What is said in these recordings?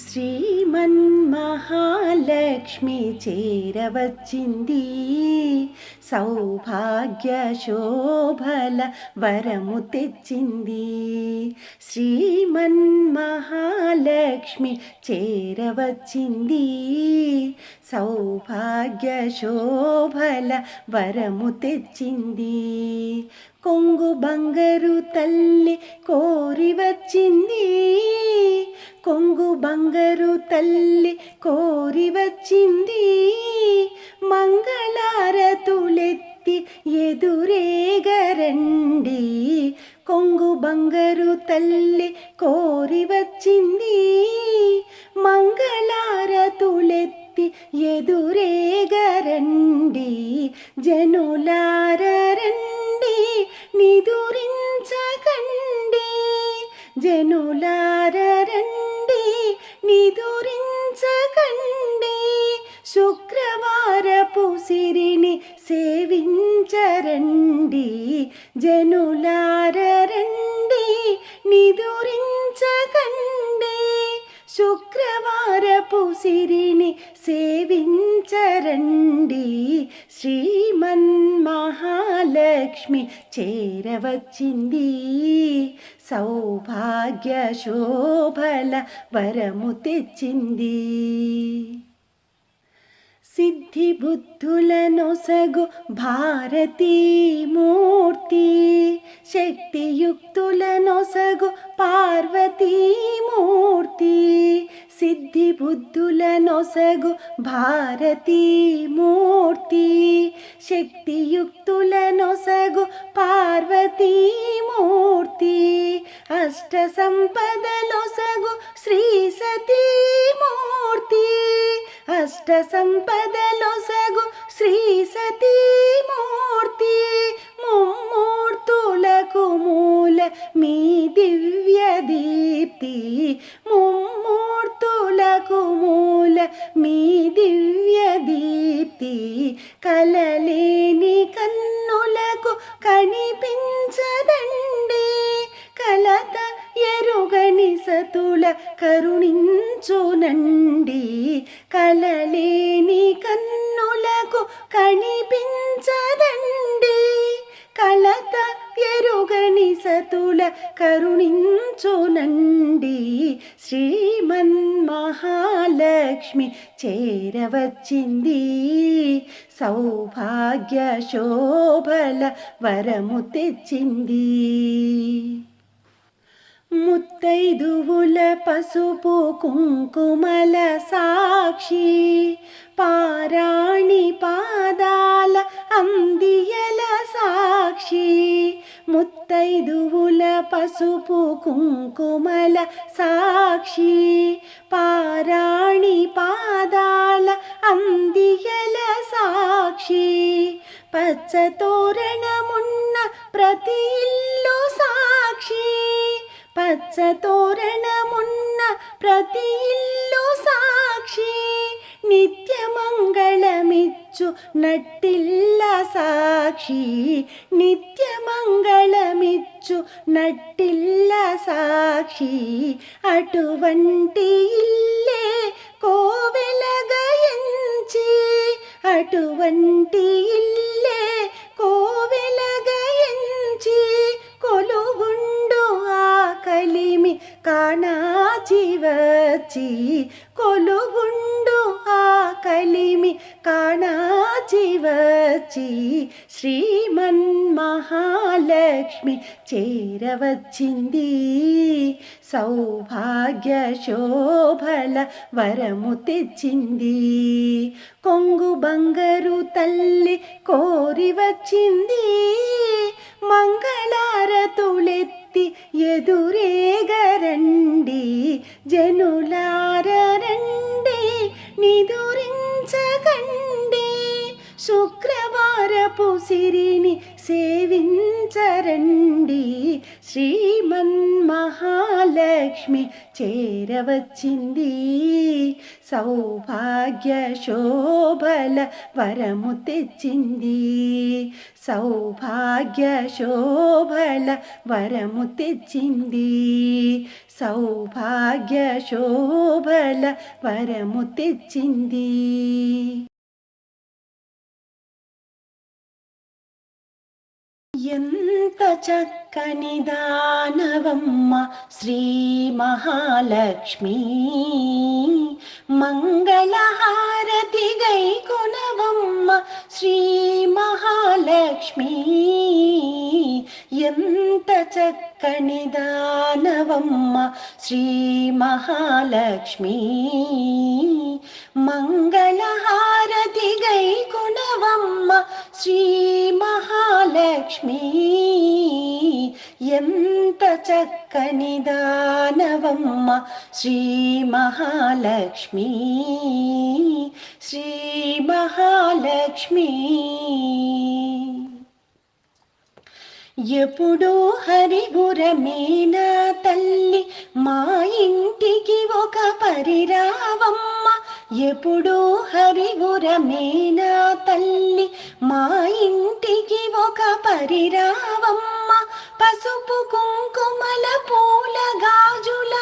శ్రీమన్మహాలక్ష్మి చేరవచ్చింది, సౌభాగ్య శోభల వరము తెచ్చింది. శ్రీమన్మహాలక్ష్మి చేరవచ్చింది, సౌభాగ్య శోభల వరము తెచ్చింది. కొంగు బంగారు తల్లి కోరి వచ్చింది, కొంగు బంగారు తల్లి కోరి వచ్చింది. మంగళారతులెత్తి ఎదురేగరండి, కొంగు బంగారు తల్లి కోరి వచ్చింది. మంగళారతులెత్తి ఎదురేగరండి, జనులారండి నిదురించకండి, జనులారండి నిదురించకండి. శుక్రవారపు సిరిని సేవించరండి, జనులారండి నిదురించకండి. శుక్రవారపు సిరిని సేవించరండి, శ్రీమన్మహాలక్ష్మి చేరవచ్చింది, సౌభాగ్య శోభల వరము తెచ్చింది. సిద్ధి బుద్ధుల నొసగు భారతీమూర్తి, శక్తియుక్తుల నొసగు పార్వతీమూర్తి. సిద్ధి బుద్ధుల నొసగు భారతీమూర్తి, శక్తియుక్తుల నొసగు పార్వతీమూర్తి. అష్ట సంపదలొసగు శ్రీ సతీమూర్తి, అష్ట సంపదలొసగు శ్రీ సతీమూర్తి. ముమ్మూర్తులకు మూల మీ దివ్య దీప్తి, ముమ్మూర్తులకు మూల మీ దివ్య దీప్తి. కలలేని కన్నులకు కనిపించదండి, కలత ఎరుగని సతుల కరుణించునండి. కలలేని కన్నులకు కనిపించదండి, కలత ఎరుగని సతుల కరుణించునండి. శ్రీమన్మహాలక్ష్మి చేరవచ్చింది, సౌభాగ్య శోభల వరము తెచ్చింది. ముత్తైదువుల పసుపు కుంకుమల సాక్షి, పారాణి పాదాల అందియల సాక్షి. ముత్తైదువుల పసుపు కుంకుమల సాక్షి, పారాణి పాదాల అందియల సాక్షి. పచ్చ తోరణమున్న ప్రతి ఇల్లు సాక్షి, పచ్చ తోరణమున్న ప్రతి ఇల్లు సాక్షి. నిత్య మంగళమిచ్చు నట్టిల్ల సాక్షి, నిత్య మంగళమిచ్చు నట్టిల్ల సాక్షి. అటువంటి ఇల్లే కోవెలగా ఎంచి, అటువంటి ఇల్లే కోవెలగా ఎంచి. కొలుగుండు ఆ కలిమి కాణాచి వచ్చి, కొలుగుండు ఆ కలిమి కాణాచి వచ్చి. శ్రీమన్మహాలక్ష్మి చేరవచ్చింది, సౌభాగ్య శోభల వరము తెచ్చింది. కొంగు బంగారు తల్లి కోరి వచ్చింది, మంగళారతులెత్తి ఎదురేగరండి, జనులారండి నిదురించకండి. శుక్రవారపు సిరిని సేవించరండి, శ్రీమన్మహాలక్ష్మి చేరవచ్చింది సౌభాగ్య శోభల వరము తెచ్చింది సౌభాగ్య శోభల వరము తెచ్చింది సౌభాగ్య శోభల వరము తెచ్చింది. ఎంత చక్కని దానవమ్మ శ్రీ మహాలక్ష్మి మంగళహారతి గైకొనవమ్మ శ్రీ మహాలక్ష్మి ఎంత చక్కని దానవమ్మ శ్రీ మహాలక్ష్మి మంగళహారతి గైకొనవమ్మ శ్రీ మహాలక్ష్మి ఎంత చక్కని దానవమ్మ శ్రీ మహాలక్ష్మి శ్రీ మహాలక్ష్మి. ఎప్పుడూ హరిగురమేనా తల్లి మా ఇంటికి ఒక పరిరావమ్మ ఎప్పుడూ హరిగురమేనా తల్లి మా ఇంటికి ఒక పరిరావమ్మ పసుపు కుంకుమల పూల గాజుల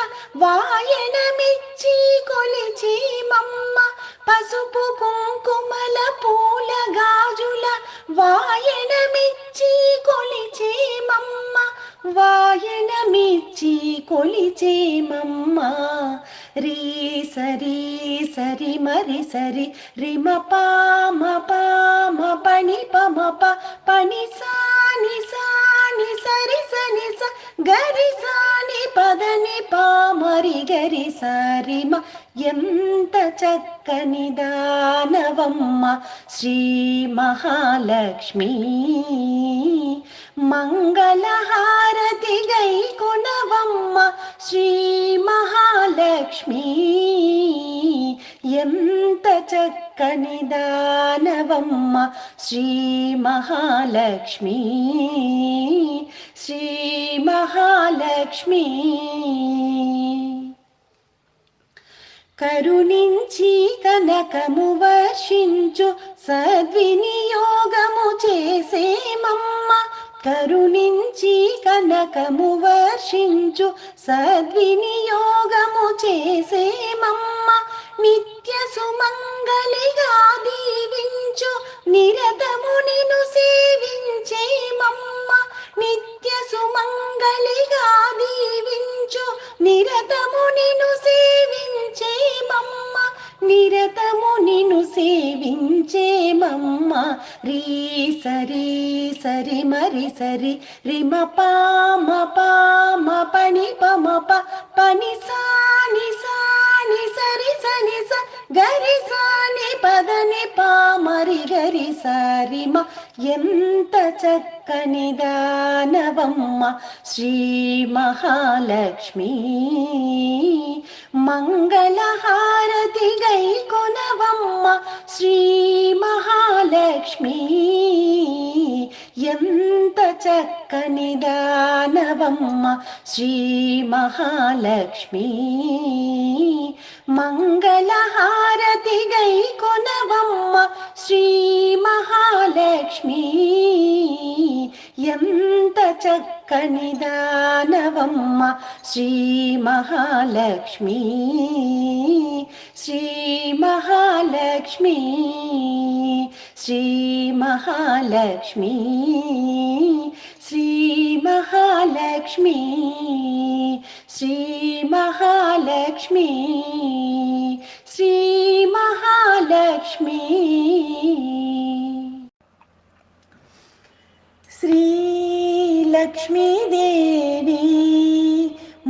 వాయనమిచ్చి కొలిచేమమ్మ పసుపు కుంకుమల పూల గాజుల వాయనమిచ్చి కొలిచేమమ్మ వాయనమిచ్చి కొలిచేమమ్మ. రీ సరి సరి మరి సరి రిమ పామ పామ పని పమ ప పని సాని సాని సరి సని స గరి సాని పదని పామరి గరి సరిమ ఎంత చక్కని దానవమ్మ శ్రీ మహాలక్ష్మి మంగళహారతి గైకొనవమ్మ శ్రీ మహాలక్ష్మి ఎంత చక్కని దానవమ్మ శ్రీ మహాలక్ష్మి శ్రీ మహాలక్ష్మి. కరుణించి కనకము వర్షించు సద్వినియోగము చేసేమమ్మ కరుణించి కనకము వర్షించు సద్వినియోగము చేసేమమ్మ నిత్య సుమంగళిగా దీవించు నిరతము నిన్ను సేవించేమమ్మ నిత్య సుమంగళిగా దీవించు నిరతము నిన్ను సేవించేమమ్మ నిరతము నిన్ను సేవించేమమ్మ. రీ సరి సరి మరి సరి రిమ పామ పామ పని పమ ప పని సాని సాని సరి సని స గరి సాని పదని పామరి గరి సరిమ ఎంత చక్కని దానవమ్మ శ్రీ మహాలక్ష్మి మంగళహారతి గైకొనవమ్మ శ్రీ మహాలక్ష్మి ఎంత చక్కని దానవమ్మ శ్రీ మహాలక్ష్మి మంగళహారతి గైకొనవమ్మ శ్రీ మహాలక్ష్మి ఎంత చక్కని దానవమ్మ శ్రీ మహాలక్ష్మి శ్రీ మహాలక్ష్మి శ్రీ మహాలక్ష్మి శ్రీ మహాలక్ష్మి శ్రీ మహాలక్ష్మి శ్రీ మహాలక్ష్మి. శ్రీ లక్ష్మీదేవి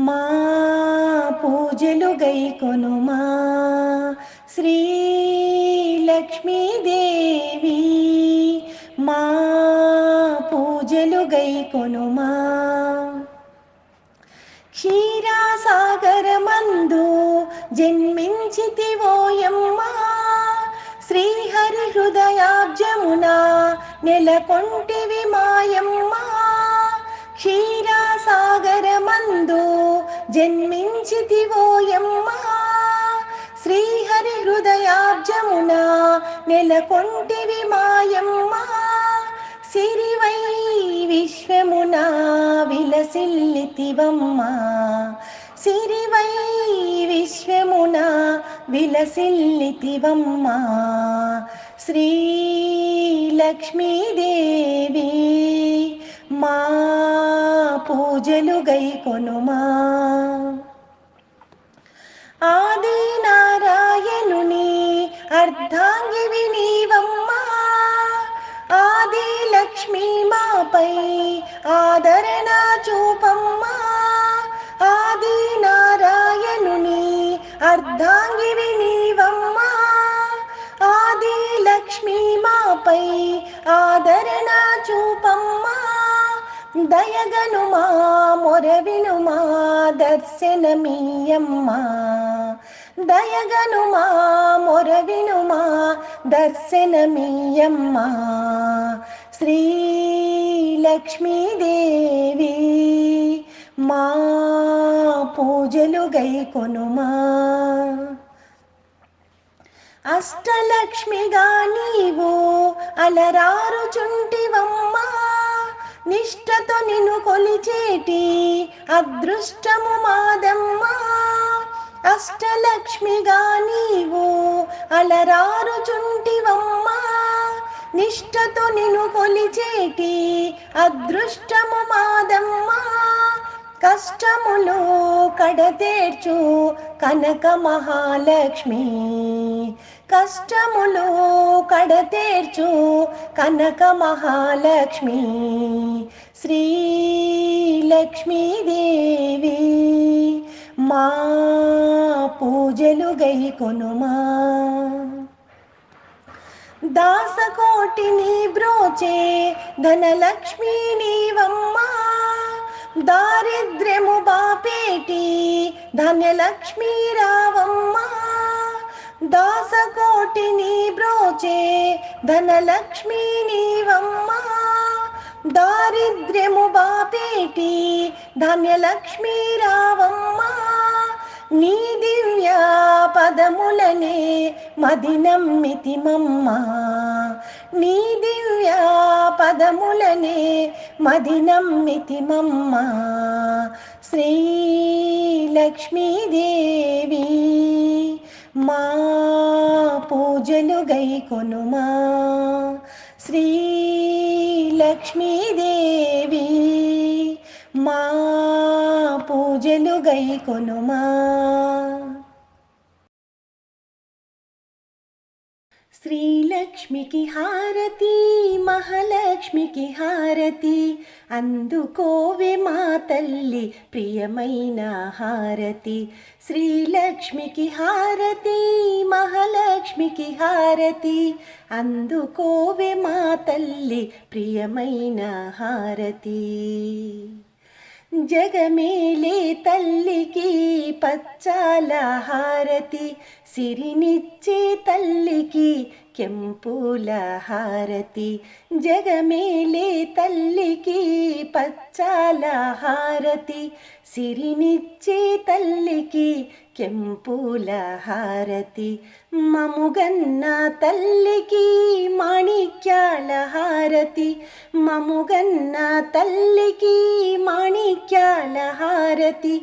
మా పూజలు గైకొనుమా శ్రీ లక్ష్మీదేవి మా పూజలు గైకొనుమా క్షీరాసాగరమందు జన్మించితివోయమ్మ శ్రీహరి హృదయాబ్జమున నెలకొంటివి మాయమ్మ క్షీరసాగరమందు జన్మించితివోయమ్మా, శ్రీహరి హృదయాబ్జమున నెలకొంటివి మాయమ్మా, సిరివై విశ్వమున విలసిల్లితివమ్మా, సిరివై విశ్వమున విలసిల్లితివమ్మా, శ్రీ లక్ష్మీదేవి మా పూజలు గైకొనుమా. ఆది నారాయణుని అర్ధాంగివి నీవమ్మా, ఆది లక్ష్మీ మాపై ఆదరణ చూపమ్మా, ఆది నారాయణుని అర్ధాంగివి నీవమ్మా, ఆది లక్ష్మీ మాపై ఆదరణ చూపమ్మా, దయగనుమా మొరవినుమా దర్శనమీయమ్మా, దయగనుమా మొరవినుమా దర్శనమీయమ్మా, శ్రీ లక్ష్మీదేవి మా పూజలు గైకొనుమా. అష్టలక్ష్మిగా నీవు అలరారుచుంటివమ్మా, నిష్టతో నిన్ను కొలిచేటి అదృష్టము మాదమ్మా, అష్టలక్ష్మిగా నీవు అలరారుచుంటివమ్మా, నిష్టతో నిన్ను కొలిచేటి అదృష్టము మాదమ్మా, కష్టములు కడతేర్చు కనక మహాలక్ష్మి, కష్టములు కడతేర్చు కనక మహాలక్ష్మి, శ్రీ లక్ష్మీదేవి మా పూజలు గైకొనుమా. దాసకోటిని బ్రోచే ధనలక్ష్మీ నీవమ్మా, దారిద్ర్యము బాపేటి ధనలక్ష్మీ రావమ్మా, దాసకోటిని బ్రోచే ధనలక్ష్మీ నీవమ్మా, దారిద్ర్యము బాపేటి ధన్యలక్ష్మీ రావమ్మా, నీ దివ్య పదములనే మదినమ్మితిమమ్మా, నీ దివ్య పదములనే మదినమ్మితిమమ్మా, శ్రీ లక్ష్మీదేవి మా పూజలు గైకొనుమా, శ్రీ లక్ష్మీదేవి మా పూజలు గైకొనుమా. శ్రీలక్ష్మికి హారతి, మహాలక్ష్మికి హారతి, అందుకోవే మా తల్లి ప్రియమైన హారతి, శ్రీలక్ష్మికి హారతి, మహాలక్ష్మికి హారతి, అందుకోవే మా తల్లి ప్రియమైన హారతి. జగమేలే తల్లికి పచ్చాల హారతి, సిరినిచ్చే తల్లికి కెంపుల హారతి, జగమేలే తల్లికి పచ్చాల హారతి, సిరినిచ్చే తల్లికి కెంపుల హారతి, మముగన్న తల్లికి మాణిక్యాల హారతి, మముగన్న తల్లికి మాణిక్యాల హారతి,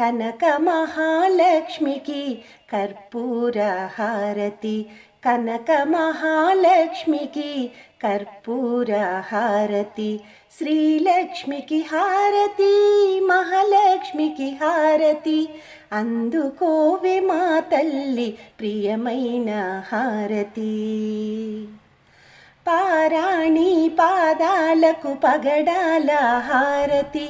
కనక మహాలక్ష్మికి కర్పూర హారతి, కనక మహాలక్ష్మికి కర్పూర హారతి, శ్రీలక్ష్మికి హారతి, మహాలక్ష్మికి హారతి, అందుకోవే మా తల్లి ప్రియమైన హారతి. పారాణి పాదాలకు పగడాల హారతి,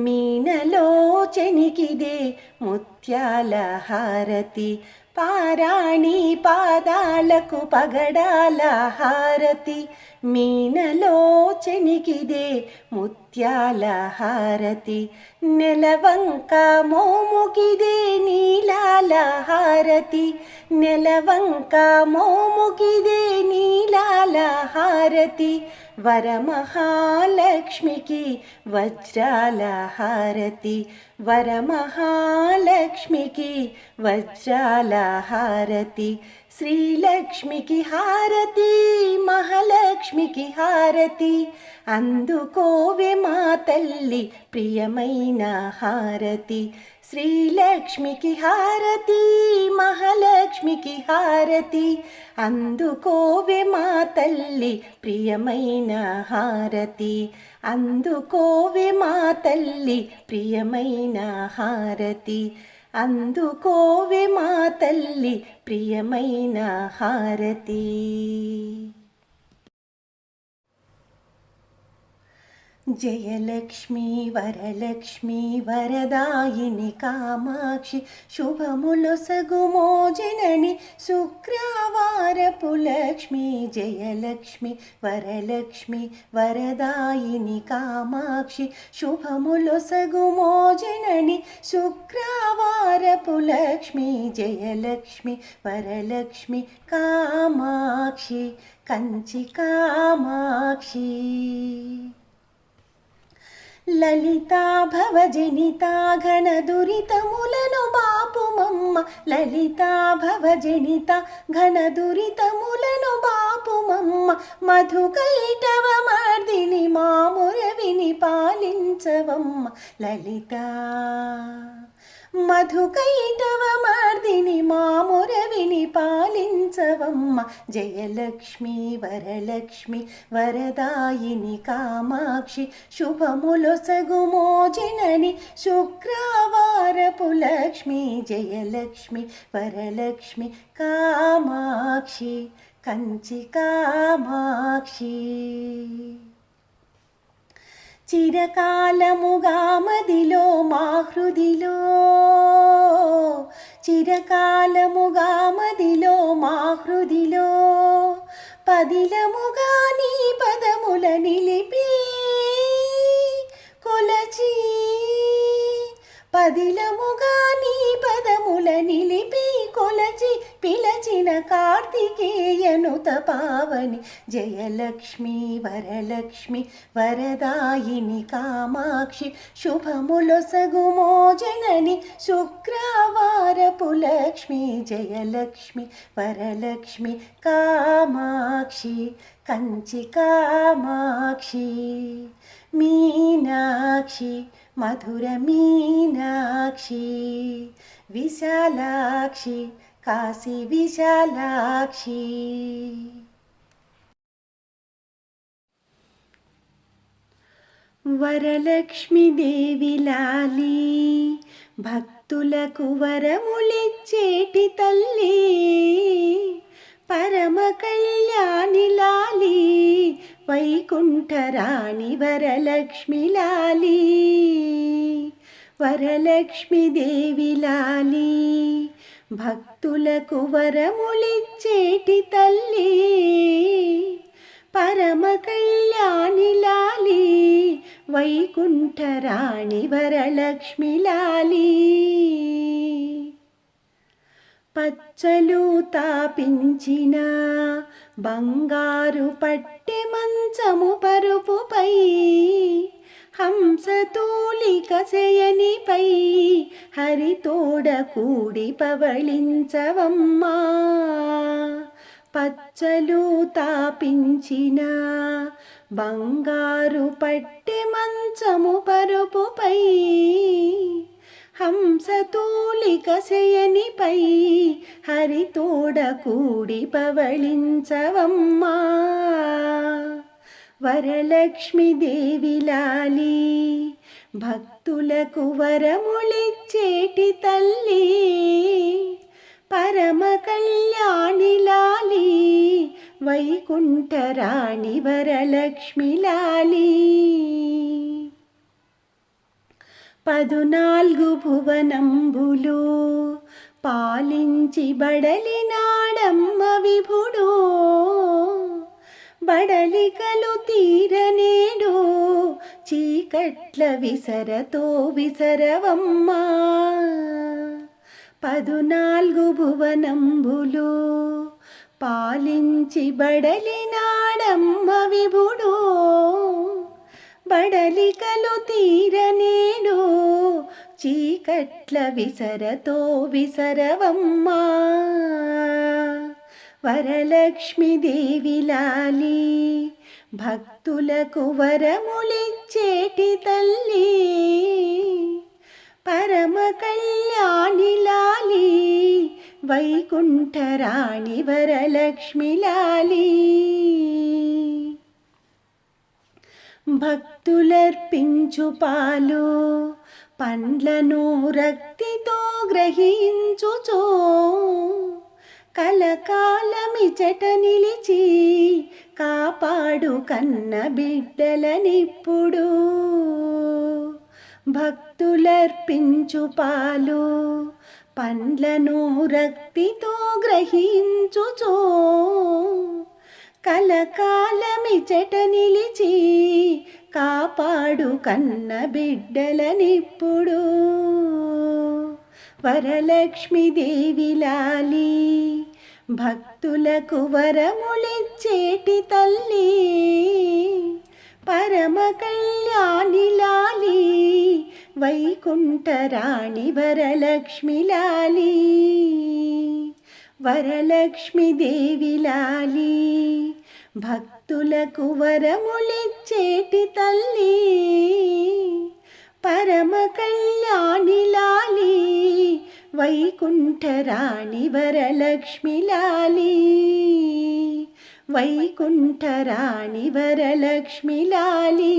మీనలో చెనికిదే ముత్యాల హారతి, పారాణి పాదాలకు పగడాల హారతి, మీనలో చెనికిదే ముత్యాల హారతి, నెలవంక మోముకిదే నీలాల హారతి, నెలవంక మోముకిదే నీలాల హారతి, వరమహాలక్ష్మికి వజ్రాల హారతి వరమహాలక్ష్మికి వజ్రాల హారతి శ్రీలక్ష్మికి హారతి మహాలక్ష్మికి హారతి అందుకోవే మా తల్లి ప్రియమైన హారతి శ్రీలక్ష్మికి హారతి మహాలక్ష్మికి హారతి అందుకోవే మా తల్లి ప్రియమైన హారతి అందుకోవే మా తల్లి ప్రియమైన హారతి అందుకోవే మా తల్లి ప్రియమైన హారతి. జయలక్ష్మి వరలక్ష్మి వరదాయిని కామాక్షి శుభములొసగు మోజనని శుక్రవారపు లక్ష్మి జయలక్ష్మి వరలక్ష్మి వరదాయిని కామాక్షి శుభములొసగు మోజనని శుక్రవారపు లక్ష్మి జయలక్ష్మి వరలక్ష్మి కామాక్షి కంచి కామాక్షి. లలితా భవజనితా ఘనదురితములను బాపుమమ్మ లలితా భవజనిత ఘనదురితములను బాపుమమ్మ మధుకైటవమర్దిని మామురవిని పాలించవమ్మ లలితా మధుకైటవమర్దిని మామురవిని పాలించవమ్మ జయలక్ష్మి వరలక్ష్మి వరదాయిని కామాక్షి శుభములొసగు మోజనని శుక్రవారపు లక్ష్మి జయలక్ష్మి వరలక్ష్మి కామాక్షి కంచి కామాక్షి. చిరకాలముగా మదిలో మా హృదిలో చిరకాలముగా మదిలో మా హృదిలో పదిలముగా నీ పదముల నిలిపి కొలచి పదిలముగా నీ పదముల నిలిపి కొలచి పిలచిన కార్తికేయనుత పావని జయలక్ష్మి వరలక్ష్మి వరదాయిని కామాక్షి శుభములొసగు మోజనని శుక్రవారపు లక్ష్మి జయలక్ష్మి వరలక్ష్మి కామాక్షి కంచి కామాక్షి. మీనాక్షి మధుర మీనాక్షి విశాలాక్షి కాశీ విశాలాక్షి. వరలక్ష్మి దేవి లాలి భక్తులకు వరములిచ్చేటి తల్లి పరమ కళ్యాణి లాలి వైకుంఠరాణి వరలక్ష్మి లాలి వరలక్ష్మి దేవి లాలి భక్తులకు వరములిచ్చేటి తల్లి పరమ కళ్యాణి లాలి వైకుంఠరాణి వరలక్ష్మి లాలి. పచ్చలు తాపించిన బంగారు పట్టె మంచము పరుపుపై హంసతూలిక శయనిపై హరితోడ కూడి పవళించవమ్మా పచ్చలు తాపించిన బంగారు పట్టె మంచము పరుపుపై హంసతూలిక శయనిపై హరితోడ కూడి పవళించవమ్మా వరలక్ష్మి దేవి లాలి భక్తులకు వరములిచ్చేటి తల్లి పరమ కళ్యాణి లాలి వైకుంఠరాణి వరలక్ష్మి లాలి. 14 భువనంబులు పాలించి బడలినాడమ్మ విభుడు బడలికలు తీరనేడు చీకట్ల విసరతో విసరవమ్మా 14 భువనంబులు పాలించి బడలినాడమ్మ విభుడు బడలికలు తీరనేడు చీకట్ల విసరతో విసరవమ్మా వరలక్ష్మీదేవి లాలి భక్తులకు వరములిచ్చేటి తల్లి పరమ కళ్యాణి లాలి వైకుంఠరాణి వరలక్ష్మి లాలి భక్తులర్పించు పాలు పండ్లను రక్తితో గ్రహించుచో కలకాలమిచట నిలిచి కాపాడు కన్న బిడ్డలనిప్పుడు భక్తులర్పించు పాలు పండ్లను రక్తితో గ్రహించుచో కలకాలమిచట నిలిచి కాపాడు కన్న బిడ్డలనిప్పుడు వరలక్ష్మీదేవి లాలి భక్తులకు వరములిచ్చేటి తల్లి పరమ కళ్యాణి లాలి వైకుంఠరాణి వరలక్ష్మి లాలి వరలక్ష్మీదేవి లాలి భక్తులకు వరములిచ్చేటి తల్లి పరమ కళ్యాణి లాలి వైకుంఠరాణి వరలక్ష్మి లాలి వైకుంఠరాణి వరలక్ష్మి లాలి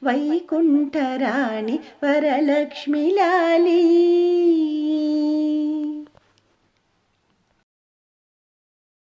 వైకుంఠరాణి వరలక్ష్మి లాలి